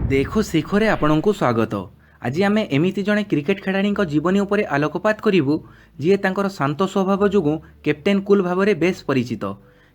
देखो शिखरे आपण को स्वागत। आज आम एमती जड़े क्रिकेट खेलाड़ी जीवनी उपर आलोकपात करूँ जी तांकर शांत स्वभाव जो कैप्टेन कूल भाव में बेस परिचित।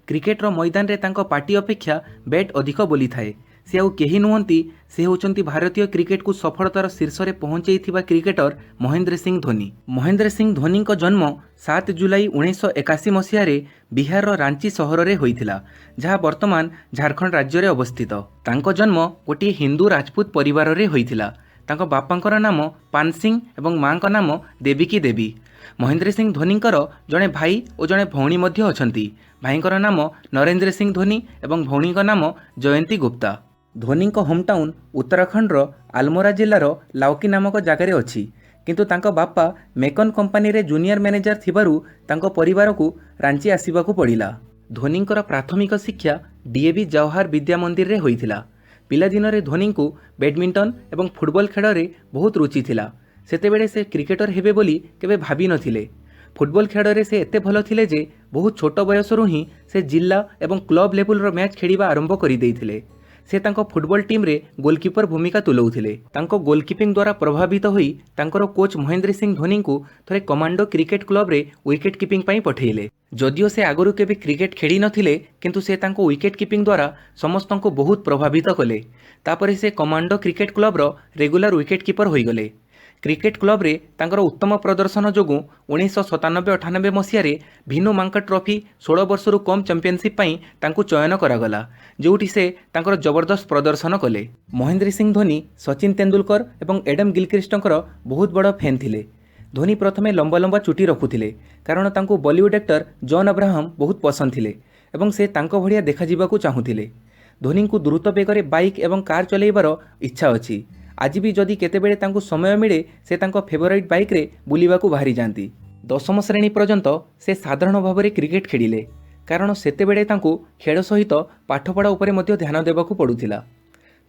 क्रिकेटर मैदान रे तांको पार्टी अपेक्षा बैट अधिक बोली थाए। से आउ केही नुहंती, से होचंती भारतीय क्रिकेट को सफलतार शीर्ष में पहुंचाइथिबा क्रिकेटर महेंद्र सिंह धोनी। महेंद्र सिंह धोनी को जन्म 7 जुलाई 1981 मसीह बिहार रांची सहर में होइथिला, जहाँ वर्तमान झारखंड राज्य में अवस्थित। तांको जन्म गोटे हिंदू राजपूत परिवार में होइथिला। तांको बापांकर नाम पान सिंह एवं माँ का नाम देविकी देवी। महेंद्र सिंह धोनींकर जड़े भाई और जड़े भौणी मध्य अछंती। भाईंकर नाम नरेंद्र सिंह धोनी एवं भौणी का नाम जयंती गुप्ता। धोनी होम टाउन उत्तराखंड आलमोरा जिलार लाउकी नामक जगार अच्छी, किंतु तांको बापा मेकन कंपनी रे जूनियर मैनेजर थिबारु तांको परिवार को रांची आसीबाकू पड़िला। धोनींकर प्राथमिक शिक्षा डीएवी जवाहर विद्या मंदिर रे होइथिला। पिलादिन रे धोनी को बैडमिंटन एवं फुटबॉल खेल रे बहुत रुचि थिला। सेतेबेले से क्रिकेटर हेबे बोली केबे भाबी नथिले। फुटबॉल खेल रे से एते भलो थिले जे बहुत छोट बयसरू ही से जिला एवं क्लब लेवल रो मैच खेलिबा आरंभ करि देइथिले। से तांको फुटबॉल टीम रे गोलकीपर भूमिका तुलौथिले। तांको गोलकीपिंग द्वारा प्रभावित होई तांकर कोच महेंद्र सिंह धोनी को थरे कमांडो क्रिकेट क्लब रे विकेट कीपिंग पई पठेइले। जदियो से आगरु केबे क्रिकेट खेली नथिले, किंतु से तांको विकेट कीपिंग द्वारा समस्तंको बहुत प्रभावित कले। तापरे से कमांडो क्रिकेट क्लब रो रेगुलर विकेट कीपर होई गले। क्रिकेट क्लब रे तांकर उत्तम प्रदर्शन जोगु 1997-98 मसीह भिनु मांका ट्रॉफी 16 वर्षरु कम चैंपियनशिप पई तांको चयन करागला, जोठी से तांकर जबरदस्त प्रदर्शन कले। महेंद्र सिंह धोनी सचिन तेंदुलकर एवं एडम गिलक्रिस्टंकर बहुत बड़ फैन थिले। धोनी प्रथमे लंबा लंबा चुटी रखुथिले, कारण तांको बॉलीवुड एक्टर जॉन अब्राहम बहुत पसंद थिले एवं से तांको भड़िया देखा जिबाकू चाहुथिले। धोनी को द्रुत बेगरे बाइक एवं कार चलाइबार इच्छा अछि। आज भी जदि केतेबेले तांको समय मिले से तांको फेवरेट बाइक रे बुलिबाकू बाहरी जाती। 10म श्रेणी पर्यंत से साधारण भाव में क्रिकेट खेलिले, कारण सेतेबेले तांको खेल सहित पाठपढ़ा उपरे मध्य ध्यान देबाकू पड़ुथिला।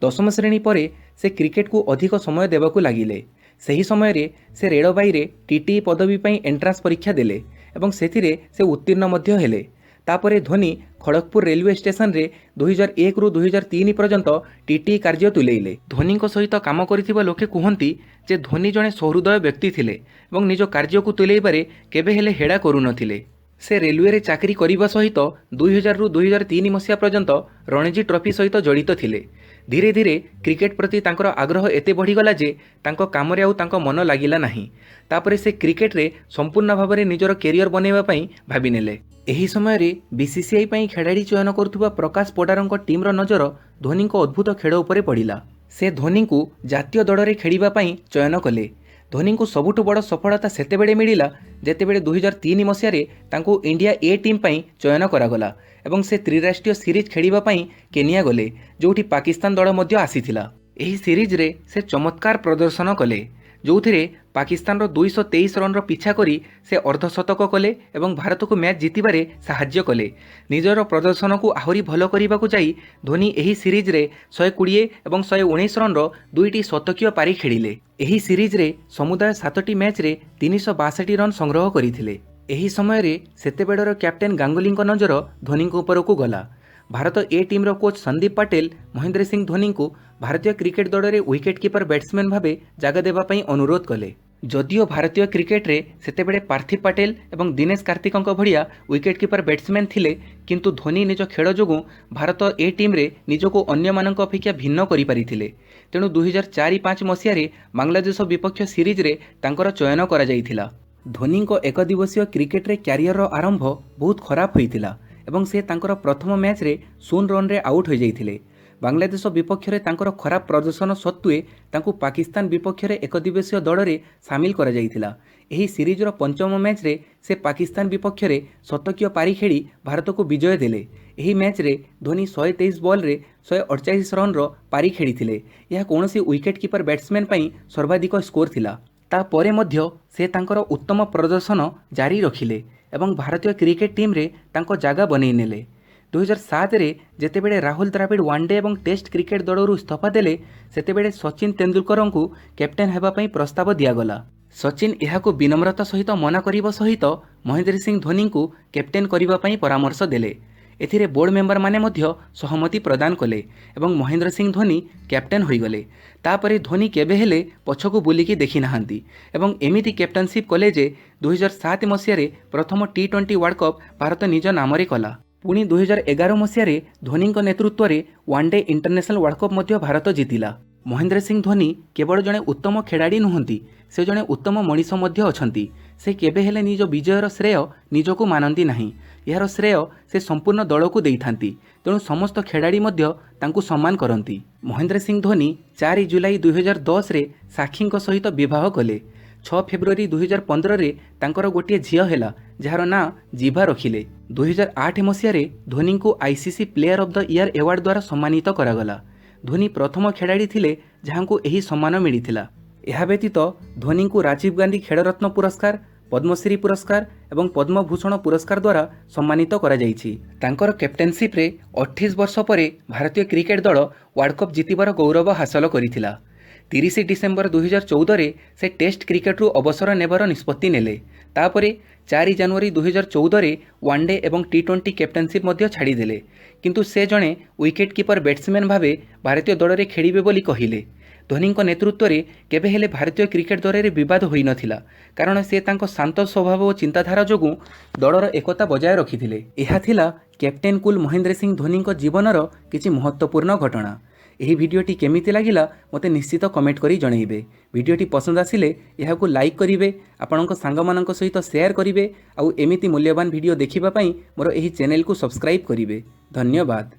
10म श्रेणी परे से क्रिकेट को अधिक समय देबाकू लागिले। सही समय रे से रेलबाई रे टीटी पदवी पई एंट्रांस परीक्षा देले एवं सेथिरे से उत्तीर्ण मध्य हेले। तापरे धोनी खड़गपुर रेलवे स्टेशन रे 2001 रु 2003 पर्यंत टीटी कार्य तुलेइले। धोनी सहित काम करिथिबा लोके कुहंती जे धोनी जणे सहृदय व्यक्ति थिले एवं निज कार्य को तुलेइबारे केबे हेले हेडा करू नथिले। से रेलवे रे चाकरी करिबा सहित 2000 रु 2003 मसीहा पर्यंत रणजी ट्रॉफी सहित जड़ित थिले। धीरे धीरे क्रिकेट प्रति तांकर आग्रह एते बढ़ीगला जे तांको कामरे आउ तांको मन लागिला नाही। तापरे से क्रिकेट रे संपूर्ण भाव में निजर कैरियर बनैबा पई भाबी नेले। एही समय रे बीसीसीआई पई खेलाड़ी चयन करुथुबा प्रकाश पोडारंको टीम रो नजर धोनी को अद्भुत खेल उपरे पड़िला। से धोनी को जातीय दल रे खेलिबा पई चयन कले। धोनी को सबुठु बड़ सफलता सेतेबेले मिलिला जेतेबेले 2003 मसीह रे तांको इंडिया ए टीम पई चयन करागला एवं से त्रिराष्ट्रीय सीरीज खेलिबा पई केनिया गले, जोठी पाकिस्तान दल मध्य आसीथिला। एही सीरीज रे से चमत्कार प्रदर्शन कले, जोथिरे पाकिस्तान रो 223 रन रो पीछा करी से अर्धशतक कले एवं भारत को मैच जीतिबारे साहाय्य कले। निजर प्रदर्शन को आहुरी भलो करिबाकू जाई धोनी एही सीरीज रे 120 एवं 119 रन रो दुईटी शतकीय पारी खेलिले। एही सीरीज रे समुदाय 7टी मैच रे 362 रन संग्रह करिथिले। एही समय रे सेतेबेडर कैप्टेन गांगुली नजर धोनी उपर को गला। भारत ए टीम रो कोच संदीप पटेल महेंद्र सिंह धोनी को भारतीय क्रिकेट दल रे विकेट कीपर बैट्समैन भावे जगह देबा पई अनुरोध कले। जदियो भारतीय क्रिकेट रे सेतेबेले पार्थिव पटेल एवं दिनेश कार्तिकंक भड़िया विकेट कीपर बैट्समैन थिले, किंतु धोनी निज खेल जोगु भारत ए टीम रे निजको अन्य मानक अपेक्षा भिन्न करि पारिथिले। तेणु 2004-05 मसीह रे बांग्लादेश विपक्ष सीरीज रे तांकर चयन करा जाइथिला। धोनी को एक दिवसीय क्रिकेट रे कैरियर रो आरंभ बहुत खराब होइथिला एवं से तांकर प्रथम मैच रे 0 रन रे आउट हो जाइथिले। बांग्लादेश विपक्ष रे तांकर खराब प्रदर्शन सत्वे तांकु पाकिस्तान विपक्ष रे एक दिवसीय दल रे सामिल करा जाइथिला। एही सीरीज रो पंचम मैच रे से पाकिस्तान विपक्ष रे शतकीय पारी खेली भारत को विजय देले। एही मैच रे धोनी 123 बॉल रे 148 रन रो पारी खेलिथिले। यह कोनोसी विकेट कीपर बैट्समैन पई सर्वाधिक स्कोर थिला। ता परे मध्य से तांकर उत्तम प्रदर्शन जारी रखिले एवं भारतीय क्रिकेट टीम रे तांको जागा बनै नेले। 2007 रे जेतेबेले राहुल द्राविड़ वनडे एवं टेस्ट क्रिकेट दलरू इस्तीफा देले, सेतेबेले सचिन तेंदुलकर को कैप्टेन हेबा पई प्रस्ताव दियागला। सचिन यहाको विनम्रता सहित मना करिबा सहित महेंद्र सिंह धोनी को कैप्टेन करिबा पई परामर्श देले। एथिरे बोर्ड मेंबर माने मध्य सहमति प्रदान कले एवं महेंद्र सिंह धोनी कैप्टेन होईगले। तापरे धोनी केबे हेले पछकु बुलिकी देखि नाहांती एवं एमिति कैप्टेनशिप कले जे 2007 मसीह प्रथम T20 वर्ल्ड कप भारत निज नामरे कला। पुणी 2011 मसीह धोनी नेतृत्व में वनडे इंटरनेशनल वर्ल्ड कप मध्य भारत जीतिला। महेंद्र सिंह धोनी केवल जड़े उत्तम खेलाड़ी नुहंती, से जड़े उत्तम मनीष मध्य अछंती। से केबे हेले निज विजयर श्रेय निजको मानती नहीं, यार श्रेय से संपूर्ण दल को देइथांती। तेणु समस्त खेलाड़ी मध्य तांकु सम्मान करती। महेंद्र सिंह धोनी 4 जुलाई 2010 रे साक्षी सहित विवाह कले। 6 फेब्रुआरी 2015 रे तांकर गोटे झियो हेला जार ना जीभा रखिले। 2008 मसीह धोनी को ICC player of the year award द्वारा सम्मानित करागला। धोनी प्रथम खेलाड़ी थिले जहांको एही सम्मान मिलिथिला। एहा व्यतीत धोनी को राजीव गांधी खेलरत्न पुरस्कार, पद्मश्री पुरस्कार एवं पद्मभूषण पुरस्कार द्वारा सम्मानित करा जाइछि। तांकर कैप्टेनशिप रे 28 वर्ष परे भारतीय क्रिकेट दल वर्ल्ड कप जीतिबार गौरव हासिल करिथिला। 30 डिसेम्बर 2014 रे से टेस्ट क्रिकेट रु अवसर नेबार निष्पत्ति नेले। तापरे 4 जनवरी 2014 रे वनडे एवं T20 कैप्टेनशिप मध्य छाड़ी देले। किंतु से जणे विकेट कीपर बैट्समैन भावे भारतीय दल रे खेलिबे बोली कहिले। धोनी नेतृत्व में केबे हेले भारतीय क्रिकेट दल में विवाद होई नथिला, कारण से तांको शांत स्वभाव और चिंताधारा जोगु दलर एकता बजाय रखिथिले। एहा थिला कैप्टेन कूल महेंद्र सिंह धोनी जीवनर किछि महत्वपूर्ण घटना। एही भिडियोटी केमिति लागिला मते निश्चित कमेंट करी जणैबे। भिडियोटी पसंद आसिले एहाकु लाइक करिवे, आपणक सांगमानक सहित शेयर करिवे, आउ एमिति मूल्यवान भिडियो देखिबा पई मोर एही चैनल को सब्सक्राइब करिवे। धन्यवाद।